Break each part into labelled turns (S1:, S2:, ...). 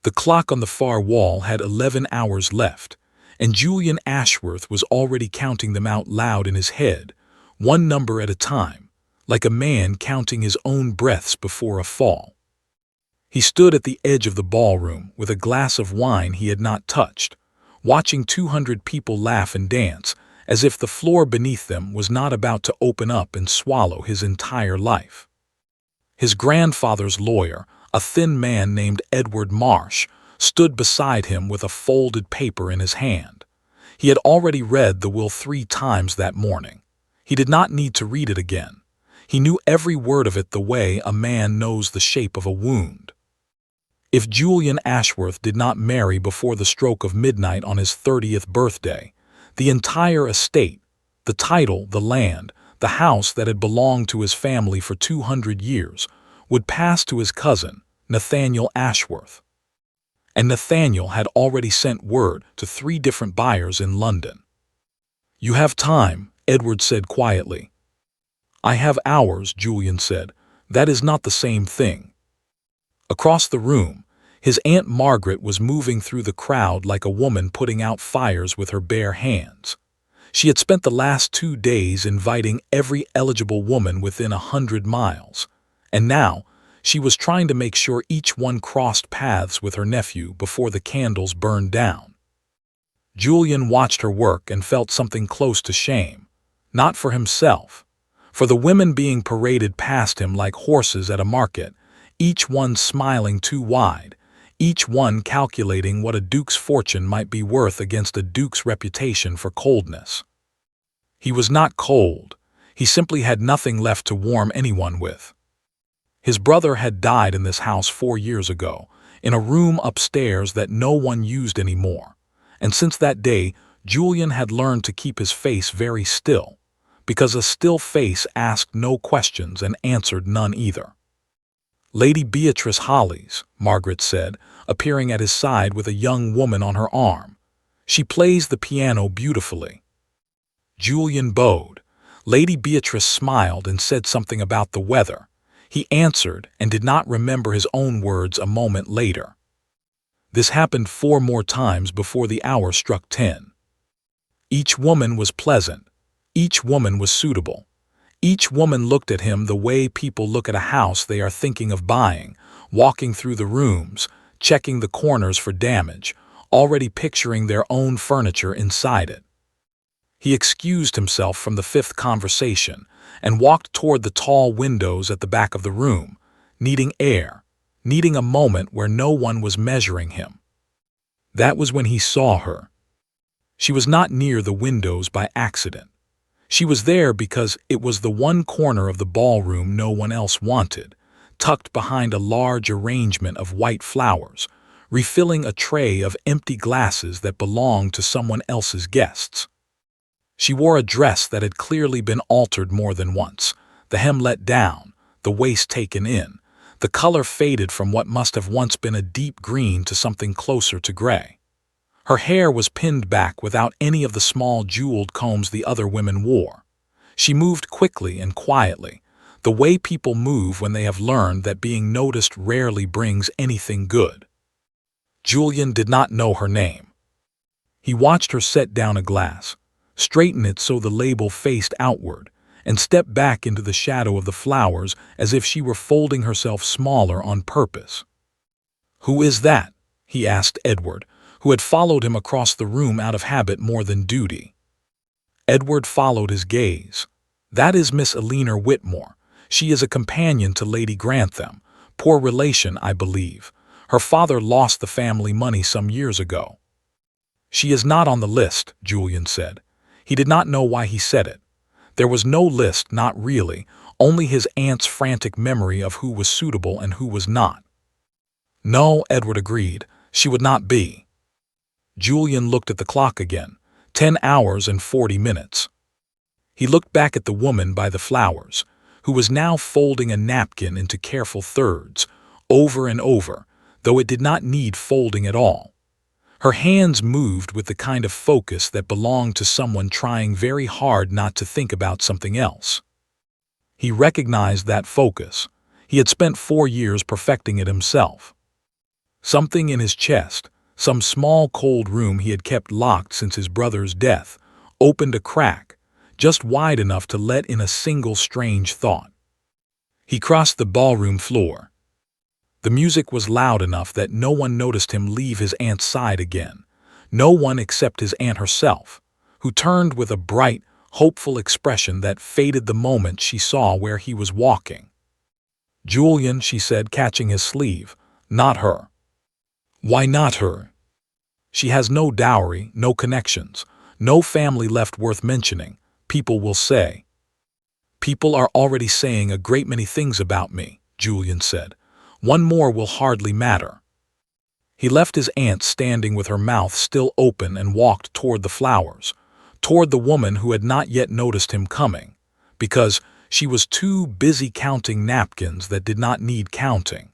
S1: The clock on the far wall had 11 hours left, and Julian Ashworth was already counting them out loud in his head, one number at a time, like a man counting his own breaths before a fall. He stood at the edge of the ballroom with a glass of wine he had not touched, watching 200 people laugh and dance, as if the floor beneath them was not about to open up and swallow his entire life. His grandfather's lawyer, a thin man named Edward Marsh, stood beside him with a folded paper in his hand. He had already read the will 3 times that morning. He did not need to read it again. He knew every word of it the way a man knows the shape of a wound. If Julian Ashworth did not marry before the stroke of midnight on his 30th birthday, the entire estate, the title, the land, the house that had belonged to his family for 200 years, would pass to his cousin, Nathaniel Ashworth. And Nathaniel had already sent word to 3 different buyers in London. "You have time," Edward said quietly. "I have hours," Julian said. "That is not the same thing." Across the room, his Aunt Margaret was moving through the crowd like a woman putting out fires with her bare hands. She had spent the last 2 days inviting every eligible woman within 100 miles, and now she was trying to make sure each one crossed paths with her nephew before the candles burned down. Julian watched her work and felt something close to shame, not for himself, for the women being paraded past him like horses at a market, each one smiling too wide, each one calculating what a duke's fortune might be worth against a duke's reputation for coldness. He was not cold, he simply had nothing left to warm anyone with. His brother had died in this house 4 years ago, in a room upstairs that no one used anymore, and since that day Julian had learned to keep his face very still, because a still face asked no questions and answered none either. "Lady Beatrice Hollies," Margaret said, appearing at his side with a young woman on her arm. "She plays the piano beautifully." Julian bowed. Lady Beatrice smiled and said something about the weather. He answered and did not remember his own words a moment later. This happened 4 more times before the hour struck 10. Each woman was pleasant. Each woman was suitable. Each woman looked at him the way people look at a house they are thinking of buying, walking through the rooms, checking the corners for damage, already picturing their own furniture inside it. He excused himself from the 5th conversation and walked toward the tall windows at the back of the room, needing air, needing a moment where no one was measuring him. That was when he saw her. She was not near the windows by accident. She was there because it was the one corner of the ballroom no one else wanted, tucked behind a large arrangement of white flowers, refilling a tray of empty glasses that belonged to someone else's guests. She wore a dress that had clearly been altered more than once, the hem let down, the waist taken in, the color faded from what must have once been a deep green to something closer to gray. Her hair was pinned back without any of the small jeweled combs the other women wore. She moved quickly and quietly, the way people move when they have learned that being noticed rarely brings anything good. Julian did not know her name. He watched her set down a glass, straighten it so the label faced outward, and step back into the shadow of the flowers as if she were folding herself smaller on purpose. "Who is that?" he asked Edward, who had followed him across the room out of habit more than duty. Edward followed his gaze. "That is Miss Eleanor Whitmore. She is a companion to Lady Grantham, poor relation, I believe. Her father lost the family money some years ago." "She is not on the list," Julian said. He did not know why he said it. There was no list, not really, only his aunt's frantic memory of who was suitable and who was not. "No," Edward agreed, "she would not be." Julian looked at the clock again. 10 hours and 40 minutes. He looked back at the woman by the flowers, who was now folding a napkin into careful thirds, over and over, though it did not need folding at all. Her hands moved with the kind of focus that belonged to someone trying very hard not to think about something else. He recognized that focus. He had spent 4 years perfecting it himself. Something in his chest, some small cold room he had kept locked since his brother's death, opened a crack, just wide enough to let in a single strange thought. He crossed the ballroom floor. The music was loud enough that no one noticed him leave his aunt's side again, no one except his aunt herself, who turned with a bright, hopeful expression that faded the moment she saw where he was walking. "Julian," she said, catching his sleeve, "not her." "Why not her?" "She has no dowry, no connections, no family left worth mentioning, people will say." "People are already saying a great many things about me," Julian said. "One more will hardly matter." He left his aunt standing with her mouth still open and walked toward the flowers, toward the woman who had not yet noticed him coming, because she was too busy counting napkins that did not need counting.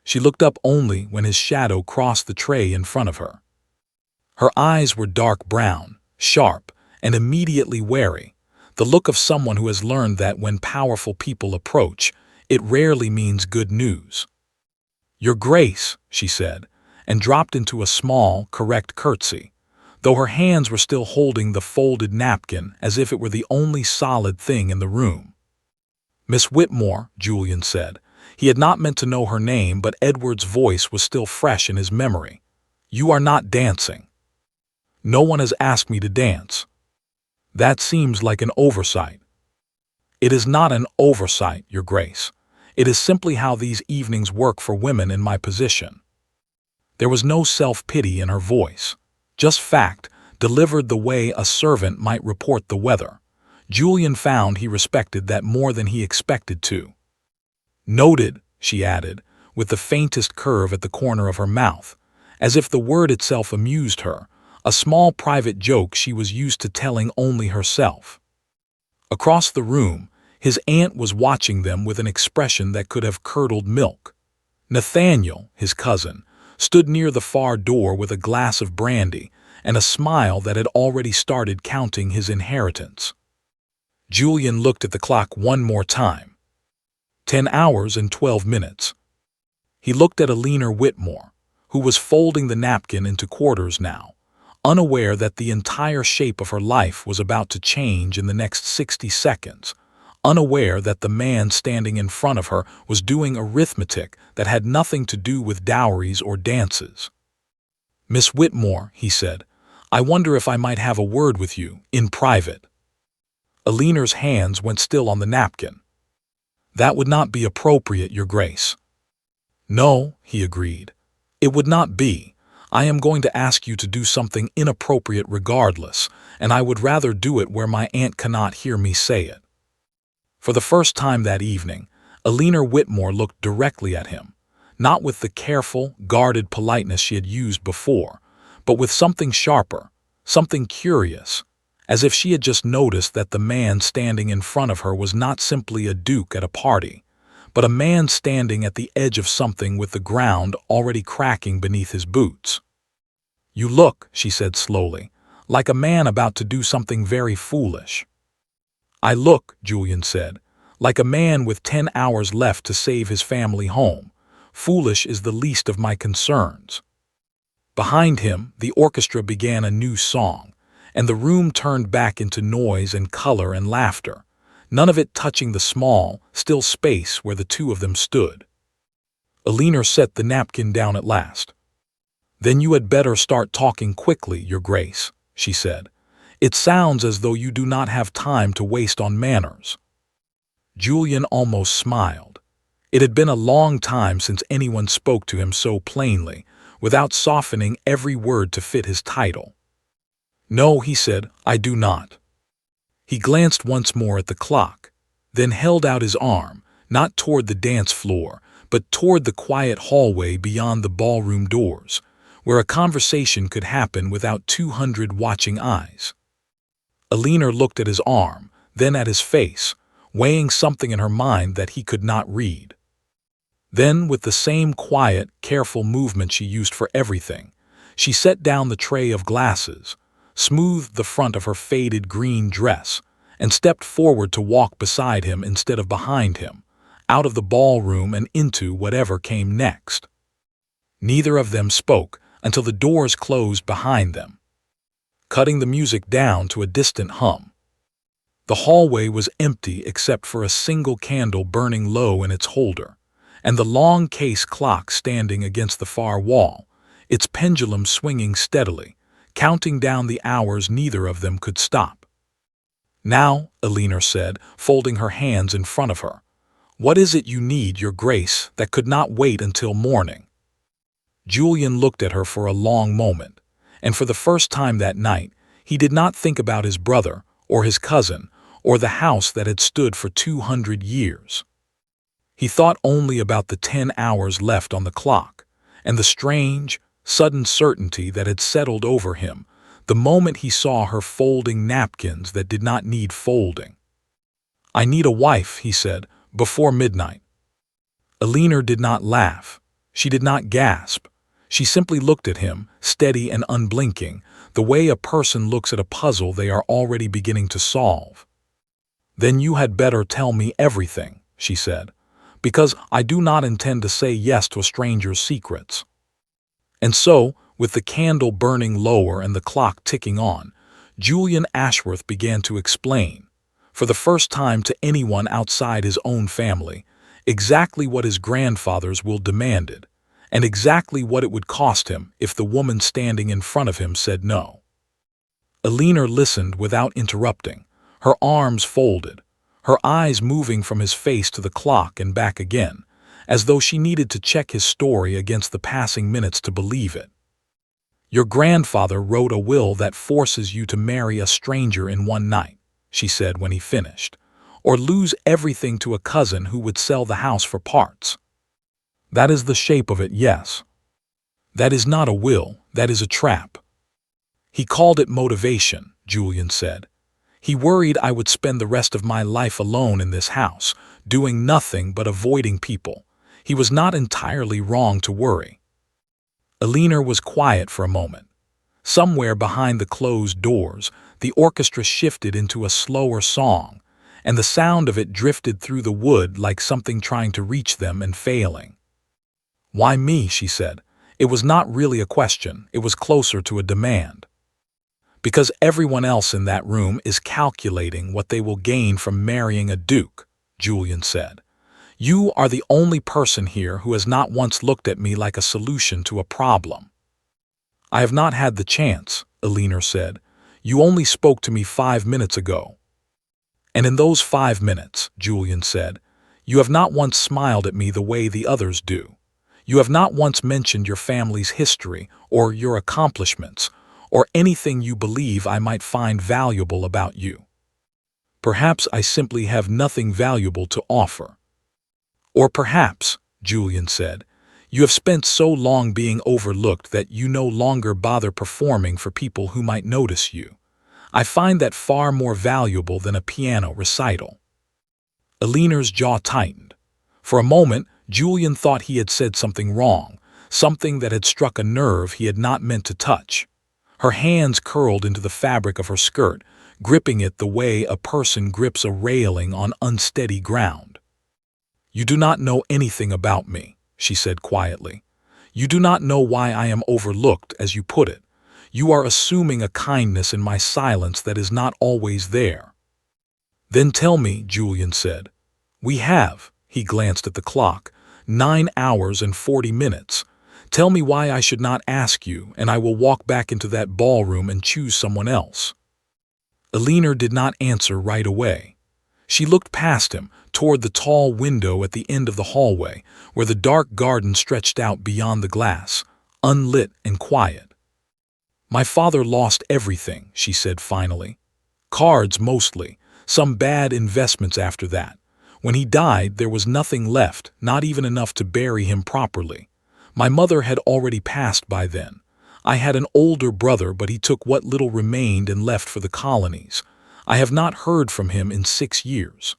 S1: She looked up only when his shadow crossed the tray in front of her. Her eyes were dark brown, sharp, and immediately wary, the look of someone who has learned that when powerful people approach, it rarely means good news. "Your Grace," she said, and dropped into a small, correct curtsy, though her hands were still holding the folded napkin as if it were the only solid thing in the room. "Miss Whitmore," Julian said. He had not meant to know her name, but Edward's voice was still fresh in his memory. "You are not dancing." "No one has asked me to dance." "That seems like an oversight." "It is not an oversight, Your Grace. It is simply how these evenings work for women in my position." There was no self-pity in her voice, just fact, delivered the way a servant might report the weather. Julian found he respected that more than he expected to. "Noted," she added, with the faintest curve at the corner of her mouth, as if the word itself amused her, a small private joke she was used to telling only herself. Across the room, his aunt was watching them with an expression that could have curdled milk. Nathaniel, his cousin, stood near the far door with a glass of brandy and a smile that had already started counting his inheritance. Julian looked at the clock one more time. 10 hours and 12 minutes. He looked at Alina Whitmore, who was folding the napkin into quarters now, unaware that the entire shape of her life was about to change in the next 60 seconds, unaware that the man standing in front of her was doing arithmetic that had nothing to do with dowries or dances. "Miss Whitmore," he said, "I wonder if I might have a word with you, in private." Alina's hands went still on the napkin. "That would not be appropriate, Your Grace." "No," he agreed. "It would not be. I am going to ask you to do something inappropriate regardless, and I would rather do it where my aunt cannot hear me say it." For the first time that evening, Alina Whitmore looked directly at him, not with the careful, guarded politeness she had used before, but with something sharper, something curious, as if she had just noticed that the man standing in front of her was not simply a duke at a party, but a man standing at the edge of something with the ground already cracking beneath his boots. "You look," she said slowly, "like a man about to do something very foolish." "I look," Julian said, "like a man with 10 hours left to save his family home. Foolish is the least of my concerns." Behind him, the orchestra began a new song, and the room turned back into noise and color and laughter, none of it touching the small, still space where the two of them stood. Alina set the napkin down at last. "Then you had better start talking quickly, Your Grace," she said. "It sounds as though you do not have time to waste on manners." Julian almost smiled. It had been a long time since anyone spoke to him so plainly, without softening every word to fit his title. "No," he said, "I do not." He glanced once more at the clock, then held out his arm, not toward the dance floor, but toward the quiet hallway beyond the ballroom doors, where a conversation could happen without 200 watching eyes. Alina looked at his arm, then at his face, weighing something in her mind that he could not read. Then, with the same quiet, careful movement she used for everything, she set down the tray of glasses, smoothed the front of her faded green dress, and stepped forward to walk beside him instead of behind him, out of the ballroom and into whatever came next. Neither of them spoke until the doors closed behind them, cutting the music down to a distant hum. The hallway was empty except for a single candle burning low in its holder, and the long case clock standing against the far wall, its pendulum swinging steadily, counting down the hours neither of them could stop. "Now," Elinor said, folding her hands in front of her, "what is it you need, Your Grace, that could not wait until morning?" Julian looked at her for a long moment, and for the first time that night, he did not think about his brother, or his cousin, or the house that had stood for 200 years. He thought only about the 10 hours left on the clock, and the strange, sudden certainty that had settled over him the moment he saw her folding napkins that did not need folding. "I need a wife," he said, "before midnight." Elinor did not laugh. She did not gasp. She simply looked at him, steady and unblinking, the way a person looks at a puzzle they are already beginning to solve. "Then you had better tell me everything," she said, "because I do not intend to say yes to a stranger's secrets." And so, with the candle burning lower and the clock ticking on, Julian Ashworth began to explain, for the first time to anyone outside his own family, exactly what his grandfather's will demanded, and exactly what it would cost him if the woman standing in front of him said no. Elinor listened without interrupting, her arms folded, her eyes moving from his face to the clock and back again, as though she needed to check his story against the passing minutes to believe it. "Your grandfather wrote a will that forces you to marry a stranger in one night," she said when he finished, "or lose everything to a cousin who would sell the house for parts. That is the shape of it, yes. That is not a will, that is a trap." "He called it motivation," Julian said. "He worried I would spend the rest of my life alone in this house, doing nothing but avoiding people. He was not entirely wrong to worry." Elinor was quiet for a moment. Somewhere behind the closed doors, the orchestra shifted into a slower song, and the sound of it drifted through the wood like something trying to reach them and failing. "Why me?" she said. It was not really a question, it was closer to a demand. "Because everyone else in that room is calculating what they will gain from marrying a duke," Julian said. "You are the only person here who has not once looked at me like a solution to a problem." "I have not had the chance," Elinor said. "You only spoke to me 5 minutes ago." "And in those 5 minutes," Julian said, "you have not once smiled at me the way the others do. You have not once mentioned your family's history, or your accomplishments, or anything you believe I might find valuable about you. Perhaps I simply have nothing valuable to offer. Or perhaps," Julian said, "you have spent so long being overlooked that you no longer bother performing for people who might notice you. I find that far more valuable than a piano recital." Elinor's jaw tightened. For a moment, Julian thought he had said something wrong, something that had struck a nerve he had not meant to touch. Her hands curled into the fabric of her skirt, gripping it the way a person grips a railing on unsteady ground. "You do not know anything about me," she said quietly. "You do not know why I am overlooked, as you put it. You are assuming a kindness in my silence that is not always there." "Then tell me," Julian said. "We have," he glanced at the clock, 9 hours and 40 minutes. "Tell me why I should not ask you, and I will walk back into that ballroom and choose someone else." Elinor did not answer right away. She looked past him, toward the tall window at the end of the hallway, where the dark garden stretched out beyond the glass, unlit and quiet. "My father lost everything," she said finally. "Cards mostly, some bad investments after that. When he died, there was nothing left, not even enough to bury him properly. My mother had already passed by then. I had an older brother, but he took what little remained and left for the colonies. I have not heard from him in 6 years."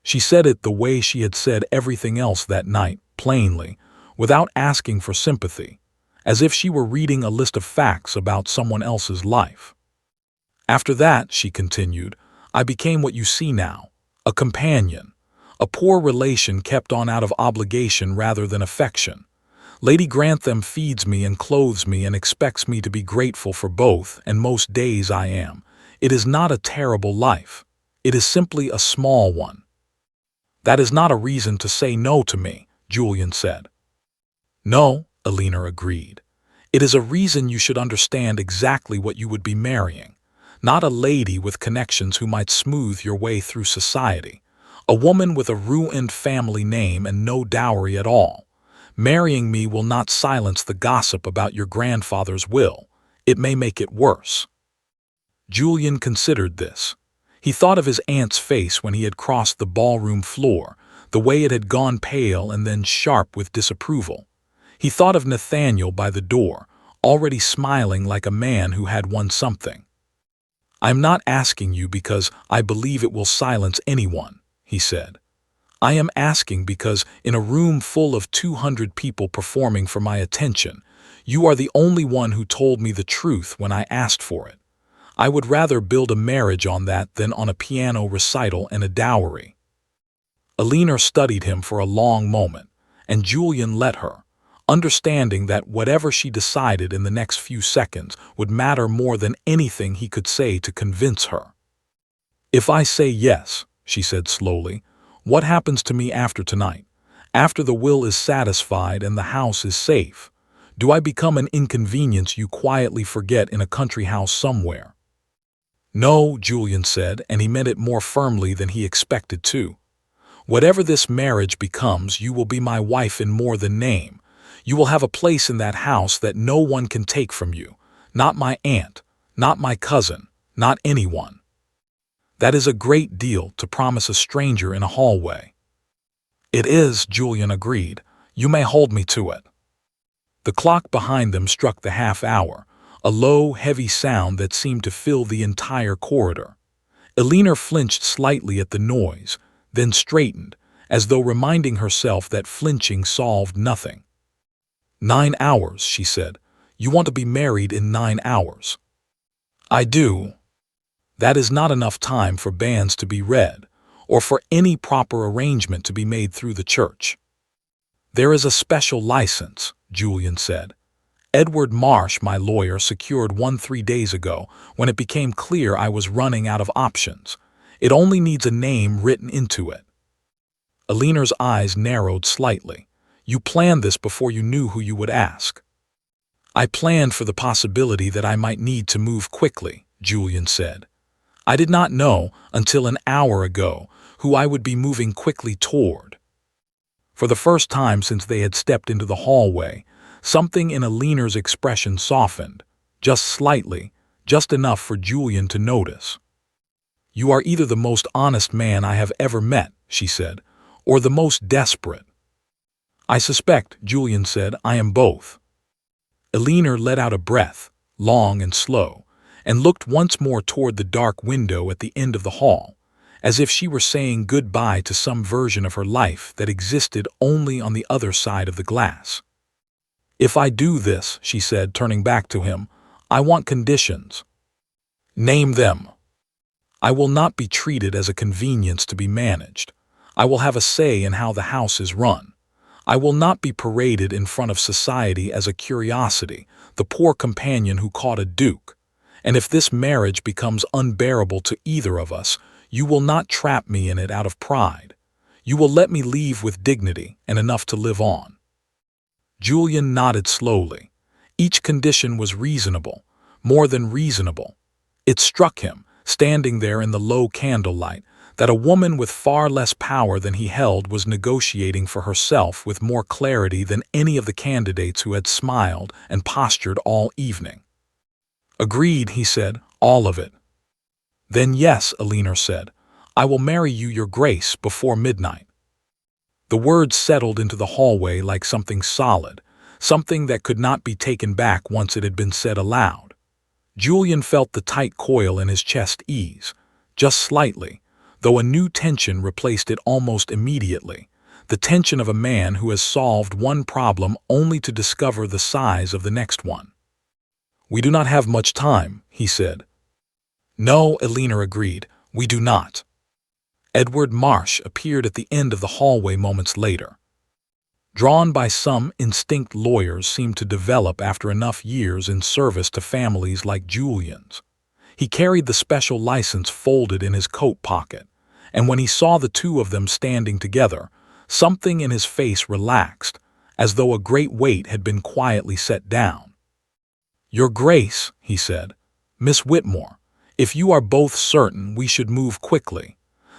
S1: She said it the way she had said everything else that night, plainly, without asking for sympathy, as if she were reading a list of facts about someone else's life. "After that," she continued, "I became what you see now, a companion, a poor relation kept on out of obligation rather than affection. Lady Grantham feeds me and clothes me and expects me to be grateful for both, and most days I am. It is not a terrible life. It is simply a small one. That is not a reason to say no to me, Julian said. No, Alina agreed. It is a reason you should understand exactly what you would be marrying. Not a lady with connections who might smooth your way through society. A woman with a ruined family name and no dowry at all. Marrying me will not silence the gossip about your grandfather's will. It may make it worse. Julian considered this. He thought of his aunt's face when he had crossed the ballroom floor, the way it had gone pale and then sharp with disapproval. He thought of Nathaniel by the door, already smiling like a man who had won something. "I'm not asking you because I believe it will silence anyone," he said. "I am asking because in a room full of 200 people performing for my attention, you are the only one who told me the truth when I asked for it. I would rather build a marriage on that than on a piano recital and a dowry." Alina studied him for a long moment, and Julian let her, understanding that whatever she decided in the next few seconds would matter more than anything he could say to convince her. "If I say yes," she said slowly, "what happens to me after tonight? After the will is satisfied and the house is safe? Do I become an inconvenience you quietly forget in a country house somewhere?" "No," Julian said, and he meant it more firmly than he expected to. "Whatever this marriage becomes, you will be my wife in more than name. You will have a place in that house that no one can take from you. Not my aunt, not my cousin, not anyone." That is a great deal to promise a stranger in a hallway. "It is," Julian agreed. "You may hold me to it." The clock behind them struck the half hour, a low, heavy sound that seemed to fill the entire corridor. Alina flinched slightly at the noise, then straightened, as though reminding herself that flinching solved nothing. 9 hours, she said. "You want to be married in 9 hours." "I do." "That is not enough time for banns to be read, or for any proper arrangement to be made through the church." "There is a special license," Julian said. "Edward Marsh, my lawyer, secured one 3 days ago when it became clear I was running out of options. It only needs a name written into it." Alina's eyes narrowed slightly. "You planned this before you knew who you would ask." "I planned for the possibility that I might need to move quickly," Julian said. "I did not know, until an hour ago, who I would be moving quickly toward." For the first time since they had stepped into the hallway, something in Alina's expression softened, just slightly, just enough for Julian to notice. "You are either the most honest man I have ever met," she said, "or the most desperate." "I suspect," Julian said, "I am both." Alina let out a breath, long and slow, and looked once more toward the dark window at the end of the hall, as if she were saying goodbye to some version of her life that existed only on the other side of the glass. "If I do this," she said, turning back to him, "I want conditions." "Name them." "I will not be treated as a convenience to be managed. I will have a say in how the house is run. I will not be paraded in front of society as a curiosity, the poor companion who caught a duke. And if this marriage becomes unbearable to either of us, you will not trap me in it out of pride. You will let me leave with dignity and enough to live on." Julian nodded slowly. Each condition was reasonable, more than reasonable. It struck him, standing there in the low candlelight, that a woman with far less power than he held was negotiating for herself with more clarity than any of the candidates who had smiled and postured all evening. "Agreed," he said, "all of it." "Then yes," Alina said, "I will marry you, your grace, before midnight." The words settled into the hallway like something solid, something that could not be taken back once it had been said aloud. Julian felt the tight coil in his chest ease, just slightly, though a new tension replaced it almost immediately, the tension of a man who has solved one problem only to discover the size of the next one. "We do not have much time," he said. "No," Alina agreed, "we do not." Edward Marsh appeared at the end of the hallway moments later. drawn by some instinct lawyers seem to develop after enough years in service to families like Julian's. He carried the special license folded in his coat pocket, and when he saw the two of them standing together, something in his face relaxed, as though a great weight had been quietly set down. "Your Grace," he said, "Miss Whitmore, if you are both certain, we should move quickly.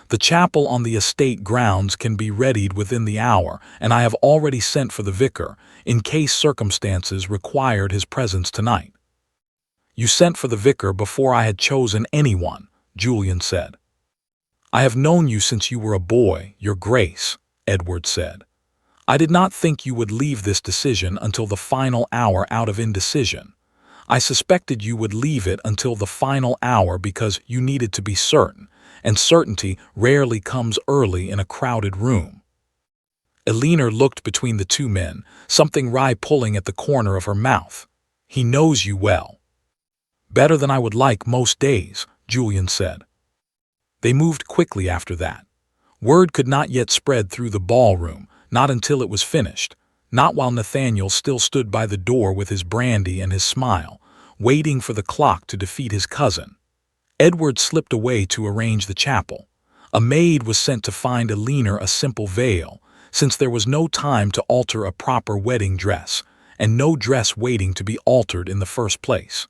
S1: The chapel on the estate grounds can be readied within the hour, and I have already sent for the vicar, in case circumstances required his presence tonight." "You sent for the vicar before I had chosen anyone," Julian said. "I have known you since you were a boy, Your Grace," Edward said. "I did not think you would leave this decision until the final hour out of indecision. I suspected you would leave it until the final hour because you needed to be certain, and certainty rarely comes early in a crowded room." Eleanor looked between the two men, something wry pulling at the corner of her mouth. "He knows you well." "Better than I would like most days," Julian said. They moved quickly after that. Word could not yet spread through the ballroom, not until it was finished, not while Nathaniel still stood by the door with his brandy and his smile, waiting for the clock to defeat his cousin. Edward slipped away to arrange the chapel. A maid was sent to find Eleanor a simple veil, since there was no time to alter a proper wedding dress, and no dress waiting to be altered in the first place.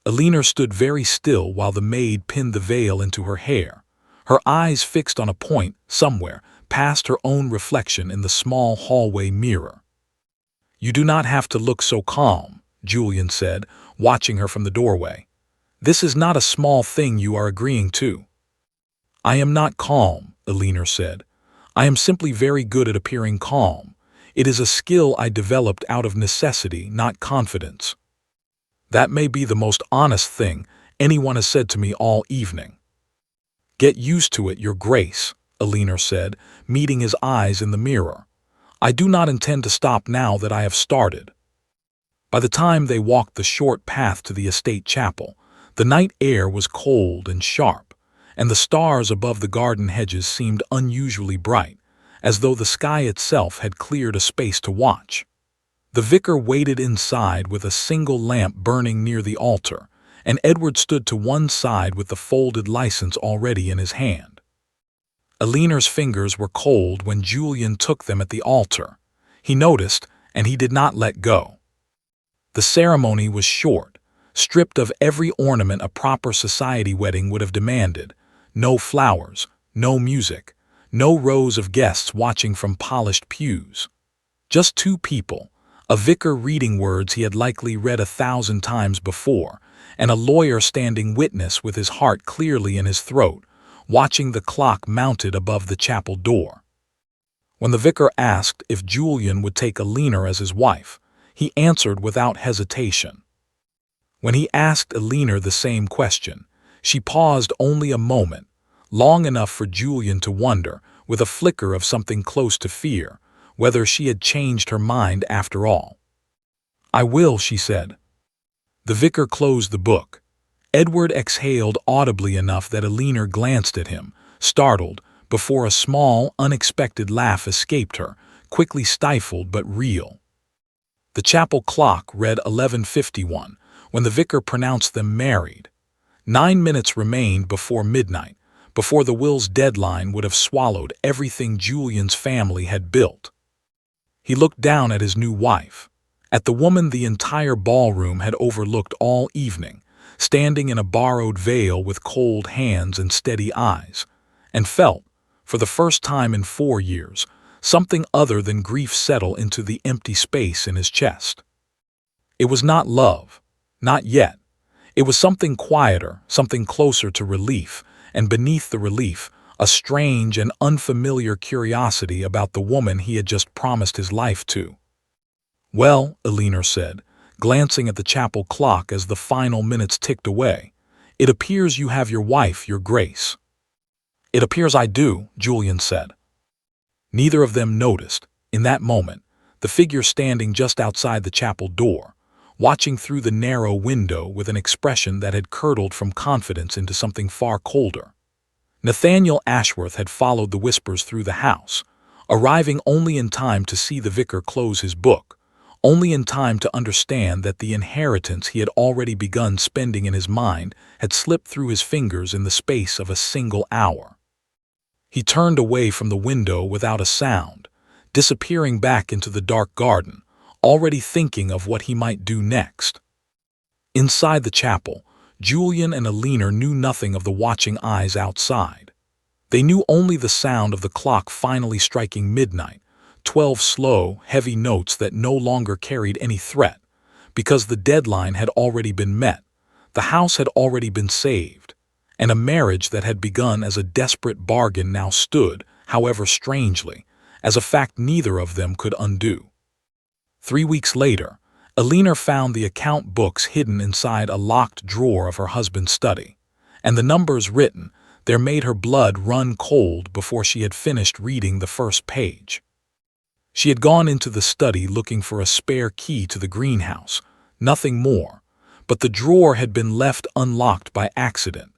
S1: Eleanor stood very still while the maid pinned the veil into her hair, her eyes fixed on a point somewhere past her own reflection in the small hallway mirror. "You do not have to look so calm," Julian said, watching her from the doorway. "This is not a small thing you are agreeing to." "I am not calm," Eleanor said. "I am simply very good at appearing calm. It is a skill I developed out of necessity, not confidence." "That may be the most honest thing anyone has said to me all evening." "Get used to it, Your Grace," Eleanor said, meeting his eyes in the mirror. "I do not intend to stop now that I have started." By the time they walked the short path to the estate chapel, the night air was cold and sharp, and the stars above the garden hedges seemed unusually bright, as though the sky itself had cleared a space to watch. The vicar waited inside with a single lamp burning near the altar, and Edward stood to one side with the folded license already in his hand. Eleanor's fingers were cold when Julian took them at the altar. He noticed, and he did not let go. The ceremony was short, stripped of every ornament a proper society wedding would have demanded. No flowers, no music, no rows of guests watching from polished pews. Just two people, a vicar reading words he had likely read 1,000 times before, and a lawyer standing witness with his heart clearly in his throat, watching the clock mounted above the chapel door. When the vicar asked if Julian would take Eleanor as his wife, he answered without hesitation. When he asked Eleanor the same question, she paused only a moment, long enough for Julian to wonder, with a flicker of something close to fear, whether she had changed her mind after all. "I will," she said. The vicar closed the book. Edward exhaled audibly enough that Eleanor glanced at him, startled, before a small, unexpected laugh escaped her, quickly stifled but real. The chapel clock read 11:51 when the vicar pronounced them married. 9 minutes remained before midnight, before the will's deadline would have swallowed everything Julian's family had built. He looked down at his new wife, at the woman the entire ballroom had overlooked all evening, standing in a borrowed veil with cold hands and steady eyes, and felt, for the first time in 4 years, something other than grief settle into the empty space in his chest. It was not love, not yet. It was something quieter, something closer to relief, and beneath the relief, a strange and unfamiliar curiosity about the woman he had just promised his life to. "Well," Eleanor said, glancing at the chapel clock as the final minutes ticked away, "it appears you have your wife, Your Grace." "It appears I do," Julian said. Neither of them noticed, in that moment, the figure standing just outside the chapel door, watching through the narrow window with an expression that had curdled from confidence into something far colder. Nathaniel Ashworth had followed the whispers through the house, arriving only in time to see the vicar close his book, only in time to understand that the inheritance he had already begun spending in his mind had slipped through his fingers in the space of a single hour. He turned away from the window without a sound, disappearing back into the dark garden, already thinking of what he might do next. Inside the chapel, Julian and Alina knew nothing of the watching eyes outside. They knew only the sound of the clock finally striking midnight, 12 slow, heavy notes that no longer carried any threat, because the deadline had already been met, the house had already been saved, and a marriage that had begun as a desperate bargain now stood, however strangely, as a fact neither of them could undo. 3 weeks later, Alina found the account books hidden inside a locked drawer of her husband's study, and the numbers written there made her blood run cold before she had finished reading the first page. She had gone into the study looking for a spare key to the greenhouse, nothing more, but the drawer had been left unlocked by accident,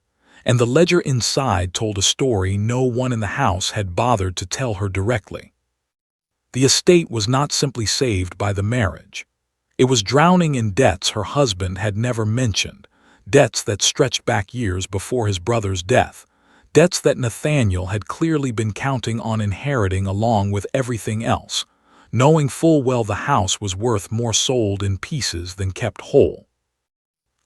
S1: and the ledger inside told a story no one in the house had bothered to tell her directly. The estate was not simply saved by the marriage. It was drowning in debts her husband had never mentioned, debts that stretched back years before his brother's death, debts that Nathaniel had clearly been counting on inheriting along with everything else, knowing full well the house was worth more sold in pieces than kept whole.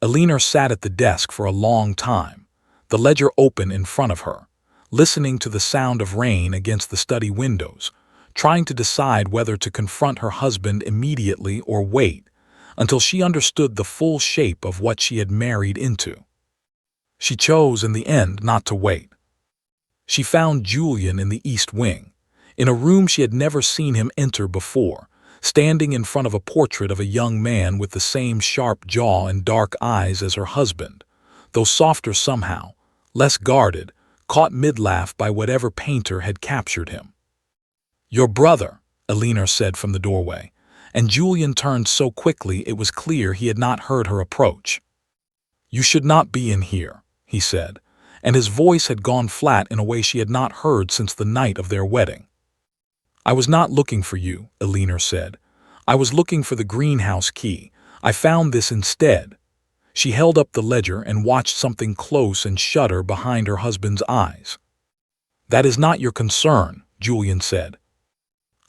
S1: Alina sat at the desk for a long time, the ledger open in front of her, listening to the sound of rain against the study windows, trying to decide whether to confront her husband immediately or wait until she understood the full shape of what she had married into. She chose in the end not to wait. She found Julian in the East Wing, in a room she had never seen him enter before, standing in front of a portrait of a young man with the same sharp jaw and dark eyes as her husband, though softer somehow, less guarded, caught mid-laugh by whatever painter had captured him. "Your brother," Alina said from the doorway, and Julian turned so quickly it was clear he had not heard her approach. "You should not be in here," he said, and his voice had gone flat in a way she had not heard since the night of their wedding. "I was not looking for you," Alina said. "I was looking for the greenhouse key. I found this instead." She held up the ledger and watched something close and shudder behind her husband's eyes. "That is not your concern," Julian said.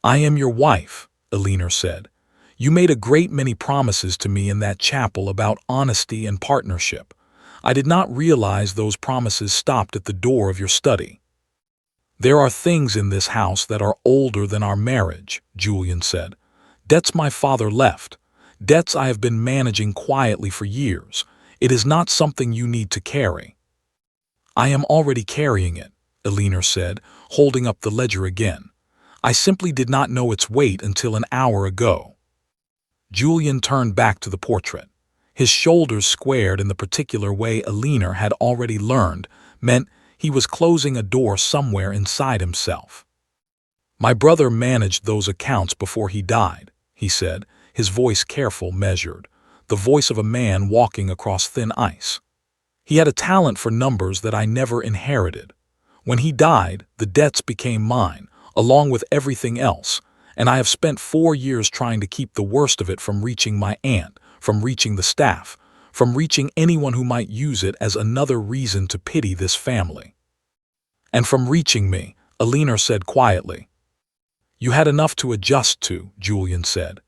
S1: "I am your wife," Alina said. "You made a great many promises to me in that chapel about honesty and partnership. I did not realize those promises stopped at the door of your study." "There are things in this house that are older than our marriage," Julian said. "Debts my father left, debts I have been managing quietly for years. It is not something you need to carry." "I am already carrying it," Alina said, holding up the ledger again. "I simply did not know its weight until an hour ago." Julian turned back to the portrait. His shoulders squared in the particular way Alina had already learned meant he was closing a door somewhere inside himself. "My brother managed those accounts before he died," he said, his voice careful, measured, the voice of a man walking across thin ice. "He had a talent for numbers that I never inherited. When he died, the debts became mine, along with everything else, and I have spent 4 years trying to keep the worst of it from reaching my aunt, from reaching the staff, from reaching anyone who might use it as another reason to pity this family." "And from reaching me," Alina said quietly. "You had enough to adjust to," Julian said.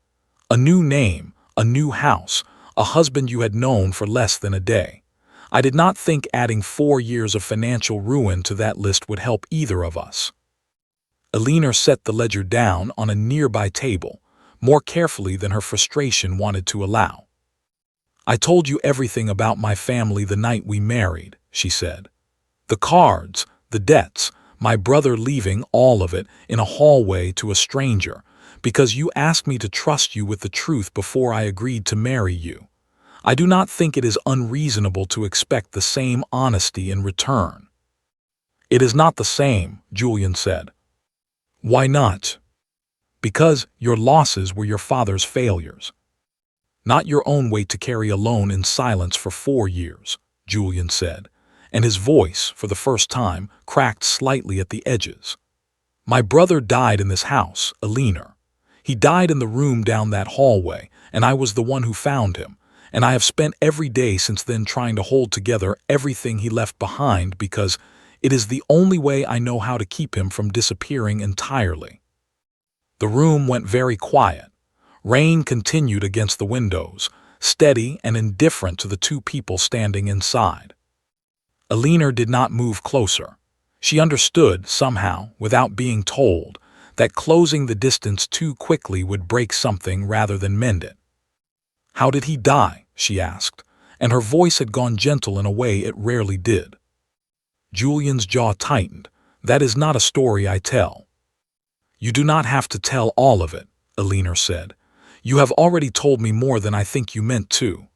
S1: "A new name, a new house, a husband you had known for less than a day. I did not think adding 4 years of financial ruin to that list would help either of us." Alina set the ledger down on a nearby table, more carefully than her frustration wanted to allow. "I told you everything about my family the night we married," she said. "The cards, the debts, my brother leaving all of it in a hallway to a stranger, because you asked me to trust you with the truth before I agreed to marry you. I do not think it is unreasonable to expect the same honesty in return." "It is not the same," Julian said. "Why not?" "Because your losses were your father's failures. Not your own weight to carry alone in silence for 4 years, Julian said, and his voice, for the first time, cracked slightly at the edges. My brother died in this house, Alina. He died in the room down that hallway, and I was the one who found him, and I have spent every day since then trying to hold together everything he left behind because it is the only way I know how to keep him from disappearing entirely. The room went very quiet. Rain continued against the windows, steady and indifferent to the two people standing inside. Alina did not move closer. She understood, somehow, without being told, that closing the distance too quickly would break something rather than mend it. "How did he die?" she asked, and her voice had gone gentle in a way it rarely did. Julian's jaw tightened. "That is not a story I tell." "You do not have to tell all of it," Alina said. "You have already told me more than I think you meant to."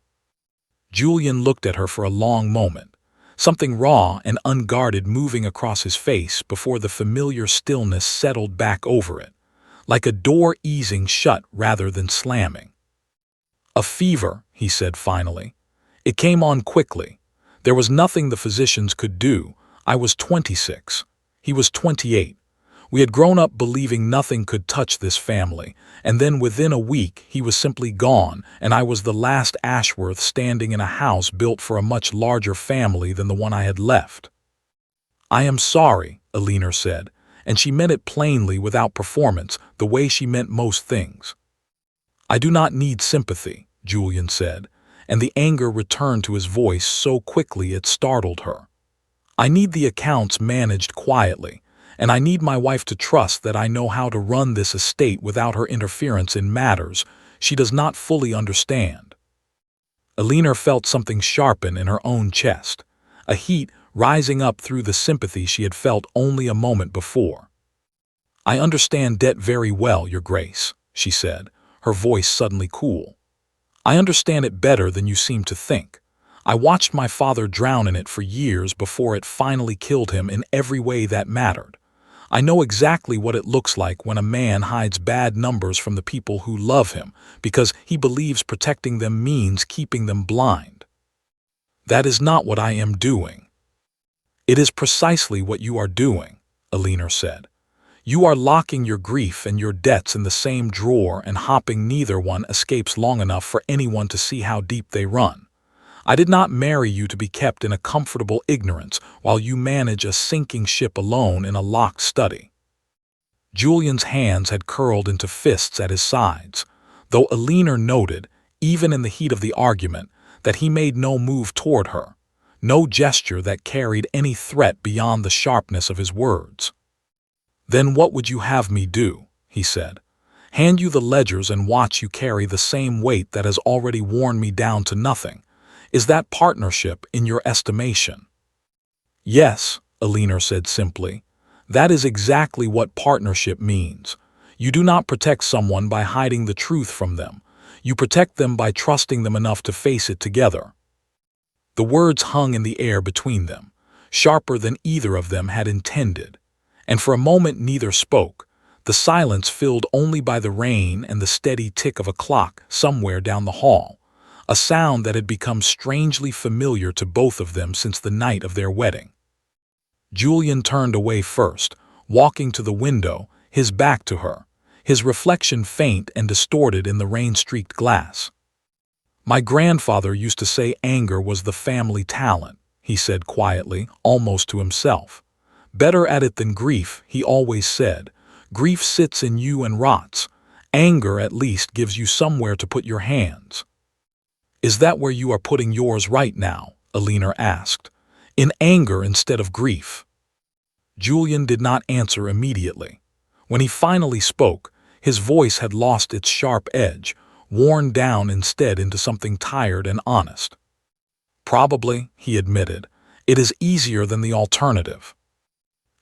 S1: Julian looked at her for a long moment, something raw and unguarded moving across his face before the familiar stillness settled back over it, like a door easing shut rather than slamming. "A fever," he said finally. "It came on quickly. There was nothing the physicians could do. I was 26. He was 28. We had grown up believing nothing could touch this family, and then within a week he was simply gone, and I was the last Ashworth standing in a house built for a much larger family than the one I had left." "I am sorry," Alina said, and she meant it plainly without performance, the way she meant most things. "I do not need sympathy," Julian said, and the anger returned to his voice so quickly it startled her. "I need the accounts managed quietly, and I need my wife to trust that I know how to run this estate without her interference in matters she does not fully understand." Alina felt something sharpen in her own chest, a heat rising up through the sympathy she had felt only a moment before. "I understand debt very well, Your Grace," she said, her voice suddenly cool. "I understand it better than you seem to think. I watched my father drown in it for years before it finally killed him in every way that mattered. I know exactly what it looks like when a man hides bad numbers from the people who love him because he believes protecting them means keeping them blind. That is not what I am doing." "It is precisely what you are doing," Alina said. "You are locking your grief and your debts in the same drawer and hoping neither one escapes long enough for anyone to see how deep they run. I did not marry you to be kept in a comfortable ignorance while you manage a sinking ship alone in a locked study." Julian's hands had curled into fists at his sides, though Alina noted, even in the heat of the argument, that he made no move toward her, no gesture that carried any threat beyond the sharpness of his words. "Then what would you have me do?" he said. "Hand you the ledgers and watch you carry the same weight that has already worn me down to nothing? Is that partnership in your estimation?" "Yes," Alina said simply. "That is exactly what partnership means. You do not protect someone by hiding the truth from them. You protect them by trusting them enough to face it together." The words hung in the air between them, sharper than either of them had intended, and for a moment neither spoke, the silence filled only by the rain and the steady tick of a clock somewhere down the hall, a sound that had become strangely familiar to both of them since the night of their wedding. Julian turned away first, walking to the window, his back to her, his reflection faint and distorted in the rain-streaked glass. "My grandfather used to say anger was the family talent," he said quietly, almost to himself. "Better at it than grief," he always said. "Grief sits in you and rots. Anger at least gives you somewhere to put your hands." "Is that where you are putting yours right now?" Alina asked. "In anger instead of grief?" Julian did not answer immediately. When he finally spoke, his voice had lost its sharp edge, worn down instead into something tired and honest. "Probably," he admitted. "It is easier than the alternative."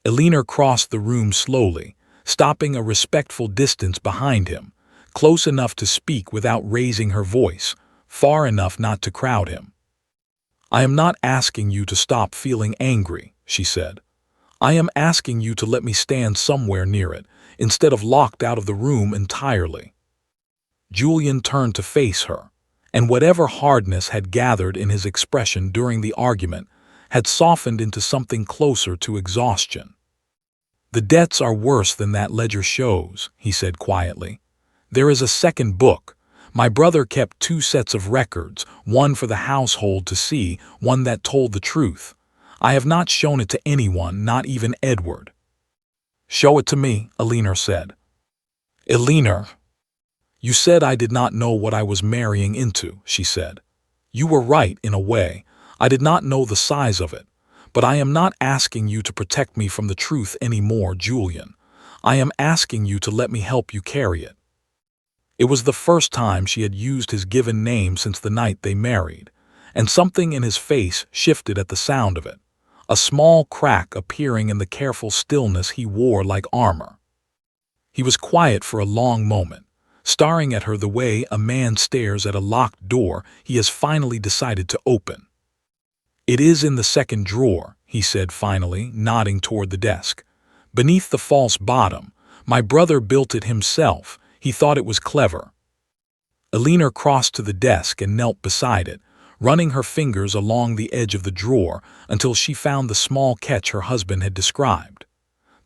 S1: Alina crossed the room slowly, stopping a respectful distance behind him, close enough to speak without raising her voice, far enough not to crowd him. "I am not asking you to stop feeling angry," she said. "I am asking you to let me stand somewhere near it, instead of locked out of the room entirely." Julian turned to face her, and whatever hardness had gathered in his expression during the argument had softened into something closer to exhaustion. "The debts are worse than that ledger shows," he said quietly. "There is a second book. My brother kept two sets of records, one for the household to see, one that told the truth. I have not shown it to anyone, not even Edward." "Show it to me," Elinor said. "Elinor, you said I did not know what I was marrying into," she said. "You were right, in a way. I did not know the size of it. But I am not asking you to protect me from the truth anymore, Julian. I am asking you to let me help you carry it." It was the first time she had used his given name since the night they married, and something in his face shifted at the sound of it, a small crack appearing in the careful stillness he wore like armor. He was quiet for a long moment, staring at her the way a man stares at a locked door he has finally decided to open. "It is in the second drawer," he said finally, nodding toward the desk. "Beneath the false bottom. My brother built it himself. He thought it was clever." Elinor crossed to the desk and knelt beside it, running her fingers along the edge of the drawer until she found the small catch her husband had described.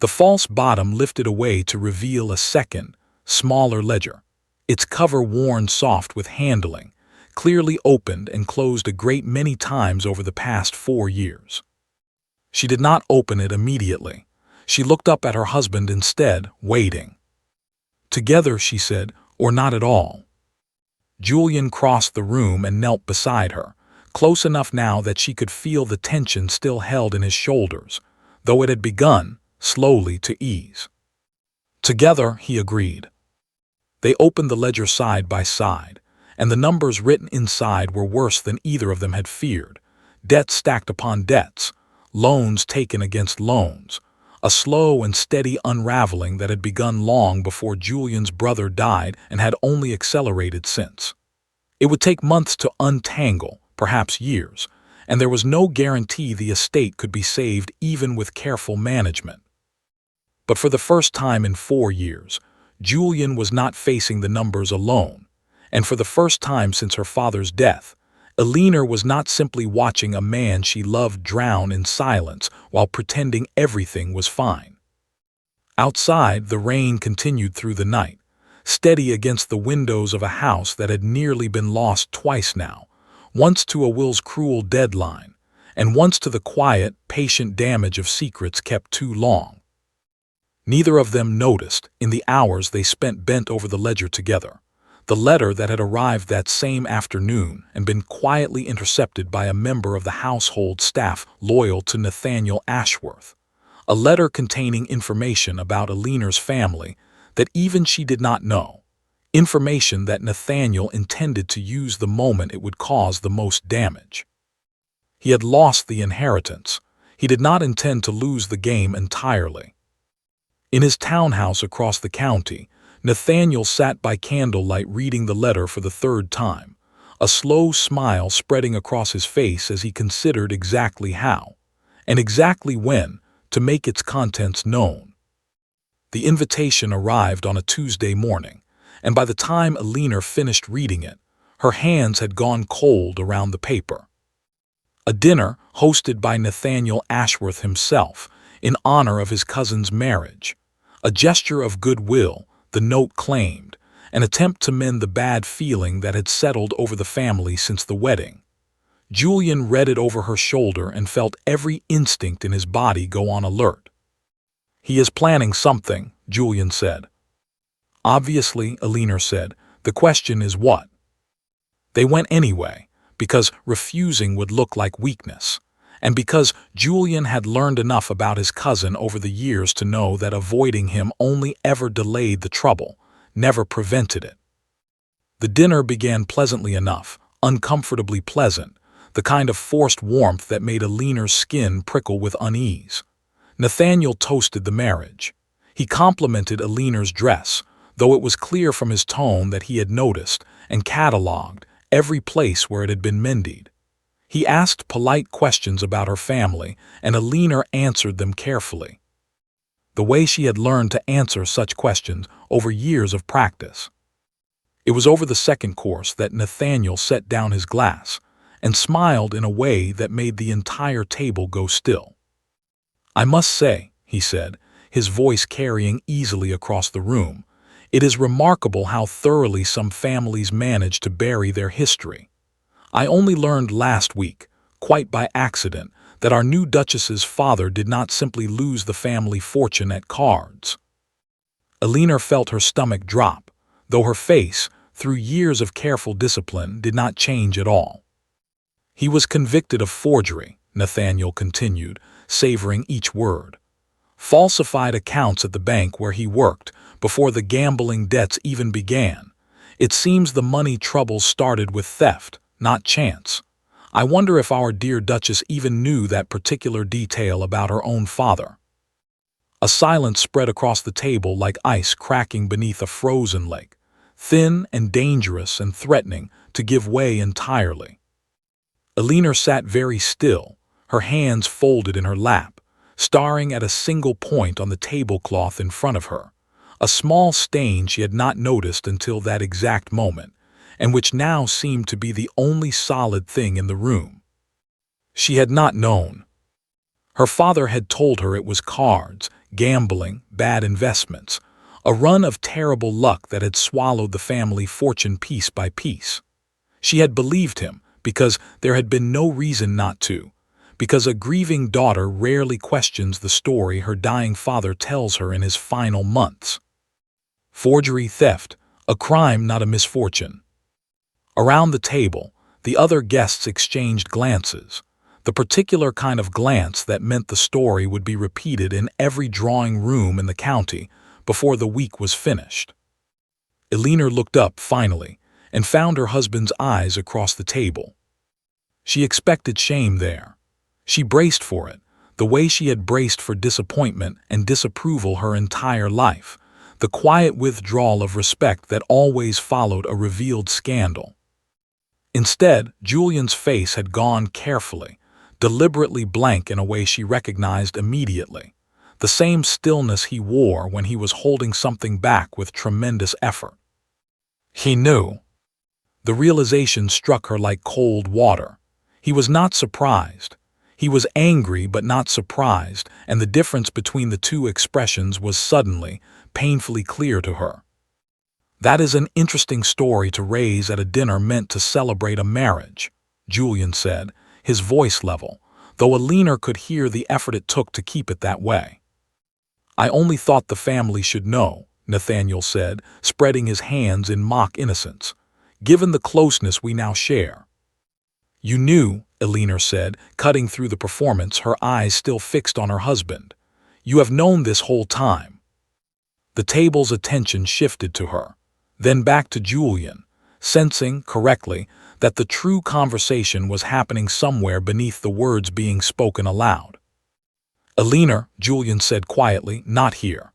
S1: The false bottom lifted away to reveal a second, smaller ledger, its cover worn soft with handling, clearly opened and closed a great many times over the past 4 years. She did not open it immediately. She looked up at her husband instead, waiting. "Together," she said, "or not at all?" Julian crossed the room and knelt beside her, close enough now that she could feel the tension still held in his shoulders, though it had begun, slowly, to ease. "Together," he agreed. They opened the ledger side by side, and the numbers written inside were worse than either of them had feared. Debts stacked upon debts, loans taken against loans, a slow and steady unraveling that had begun long before Julian's brother died and had only accelerated since. It would take months to untangle, perhaps years, and there was no guarantee the estate could be saved even with careful management. But for the first time in 4 years, Julian was not facing the numbers alone, and for the first time since her father's death, Elinor was not simply watching a man she loved drown in silence while pretending everything was fine. Outside, the rain continued through the night, steady against the windows of a house that had nearly been lost twice now, once to a will's cruel deadline, and once to the quiet, patient damage of secrets kept too long. Neither of them noticed, in the hours they spent bent over the ledger together, the letter that had arrived that same afternoon and been quietly intercepted by a member of the household staff loyal to Nathaniel Ashworth, a letter containing information about Elinor's family that even she did not know, information that Nathaniel intended to use the moment it would cause the most damage. He had lost the inheritance. He did not intend to lose the game entirely. In his townhouse across the county, Nathaniel sat by candlelight reading the letter for the 3rd time, a slow smile spreading across his face as he considered exactly how, and exactly when, to make its contents known. The invitation arrived on a Tuesday morning, and by the time Elinor finished reading it, her hands had gone cold around the paper. A dinner hosted by Nathaniel Ashworth himself in honor of his cousin's marriage, a gesture of goodwill, the note claimed, an attempt to mend the bad feeling that had settled over the family since the wedding. Julian read it over her shoulder and felt every instinct in his body go on alert. "He is planning something," Julian said. "Obviously," Elinor said, "the question is what?" They went anyway, because refusing would look like weakness, and because Julian had learned enough about his cousin over the years to know that avoiding him only ever delayed the trouble, never prevented it. The dinner began pleasantly enough, uncomfortably pleasant, the kind of forced warmth that made Elinor's skin prickle with unease. Nathaniel toasted the marriage. He complimented Elinor's dress, though it was clear from his tone that he had noticed and catalogued every place where it had been mended. He asked polite questions about her family, and Elinor answered them carefully, the way she had learned to answer such questions over years of practice. It was over the second course that Nathaniel set down his glass and smiled in a way that made the entire table go still. "I must say," he said, his voice carrying easily across the room. "It is remarkable how thoroughly some families manage to bury their history. I only learned last week, quite by accident, that our new Duchess's father did not simply lose the family fortune at cards." Alina felt her stomach drop, though her face, through years of careful discipline, did not change at all. "He was convicted of forgery," Nathaniel continued, savoring each word. "Falsified accounts at the bank where he worked, before the gambling debts even began. It seems the money troubles started with theft, not chance. I wonder if our dear Duchess even knew that particular detail about her own father." A silence spread across the table like ice cracking beneath a frozen lake, thin and dangerous and threatening to give way entirely. Alina sat very still, her hands folded in her lap, staring at a single point on the tablecloth in front of her, a small stain she had not noticed until that exact moment, and which now seemed to be the only solid thing in the room. She had not known. Her father had told her it was cards, gambling, bad investments, a run of terrible luck that had swallowed the family fortune piece by piece. She had believed him because there had been no reason not to, because a grieving daughter rarely questions the story her dying father tells her in his final months. Forgery, theft, a crime, not a misfortune. Around the table, the other guests exchanged glances, the particular kind of glance that meant the story would be repeated in every drawing room in the county before the week was finished. Alina looked up, finally, and found her husband's eyes across the table. She expected shame there. She braced for it, the way she had braced for disappointment and disapproval her entire life, the quiet withdrawal of respect that always followed a revealed scandal. Instead, Julian's face had gone carefully, deliberately blank in a way she recognized immediately, the same stillness he wore when he was holding something back with tremendous effort. He knew. The realization struck her like cold water. He was not surprised. He was angry but not surprised, and the difference between the two expressions was suddenly, painfully clear to her. "That is an interesting story to raise at a dinner meant to celebrate a marriage," Julian said, his voice level, though Alina could hear the effort it took to keep it that way. "I only thought the family should know," Nathaniel said, spreading his hands in mock innocence, "given the closeness we now share." "You knew," Alina said, cutting through the performance, her eyes still fixed on her husband. "You have known this whole time." The table's attention shifted to her, then back to Julian, sensing, correctly, that the true conversation was happening somewhere beneath the words being spoken aloud. "Alina," Julian said quietly, "not here."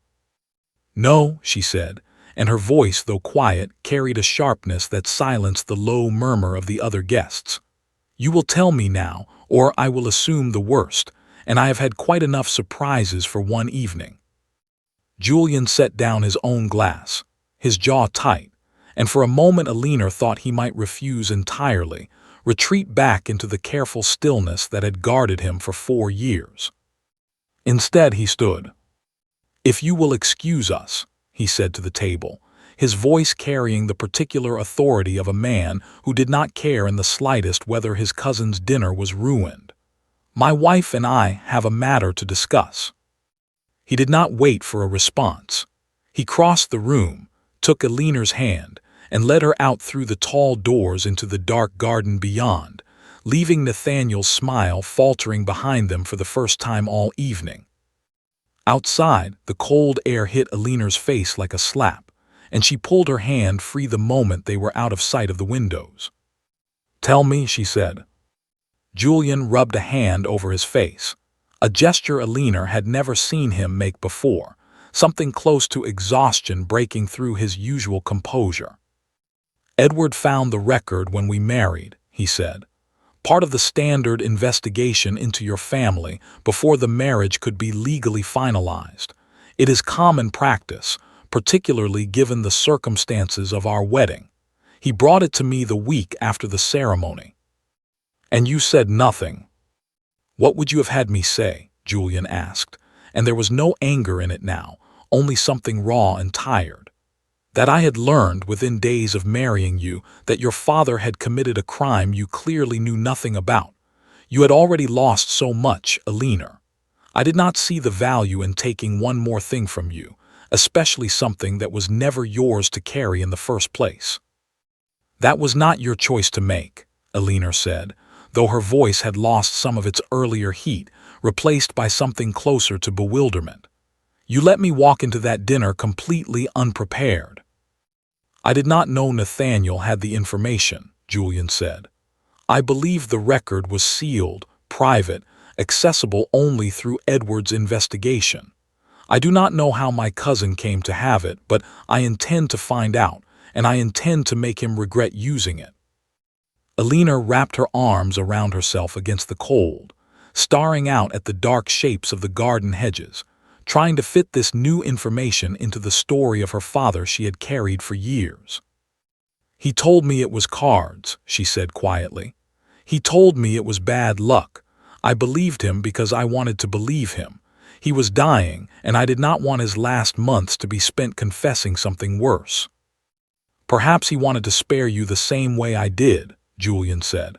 S1: "No," she said, and her voice, though quiet, carried a sharpness that silenced the low murmur of the other guests. "You will tell me now, or I will assume the worst, and I have had quite enough surprises for one evening." Julian set down his own glass, his jaw tight, and for a moment Alina thought he might refuse entirely, retreat back into the careful stillness that had guarded him for 4 years. Instead he stood. "If you will excuse us," he said to the table, his voice carrying the particular authority of a man who did not care in the slightest whether his cousin's dinner was ruined. "My wife and I have a matter to discuss." He did not wait for a response. He crossed the room, took Alina's hand, and led her out through the tall doors into the dark garden beyond, leaving Nathaniel's smile faltering behind them for the first time all evening. Outside, the cold air hit Alina's face like a slap, and she pulled her hand free the moment they were out of sight of the windows. "Tell me," she said. Julian rubbed a hand over his face, a gesture Alina had never seen him make before, something close to exhaustion breaking through his usual composure. "Edward found the record when we married," he said. "Part of the standard investigation into your family before the marriage could be legally finalized. It is common practice, particularly given the circumstances of our wedding. He brought it to me the week after the ceremony." "And you said nothing." "What would you have had me say?" Julian asked, and there was no anger in it now, only something raw and tired. That I had learned within days of marrying you that your father had committed a crime you clearly knew nothing about. You had already lost so much, Alina. I did not see the value in taking one more thing from you, especially something that was never yours to carry in the first place. That was not your choice to make, Alina said, though her voice had lost some of its earlier heat, replaced by something closer to bewilderment. You let me walk into that dinner completely unprepared. I did not know Nathaniel had the information, Julian said. I believed the record was sealed, private, accessible only through Edward's investigation. I do not know how my cousin came to have it, but I intend to find out, and I intend to make him regret using it. Alina wrapped her arms around herself against the cold, staring out at the dark shapes of the garden hedges, trying to fit this new information into the story of her father she had carried for years. He told me it was cards, she said quietly. He told me it was bad luck. I believed him because I wanted to believe him. He was dying, and I did not want his last months to be spent confessing something worse. Perhaps he wanted to spare you the same way I did, Julian said.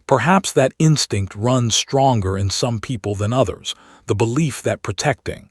S1: Perhaps that instinct runs stronger in some people than others, the belief that protecting,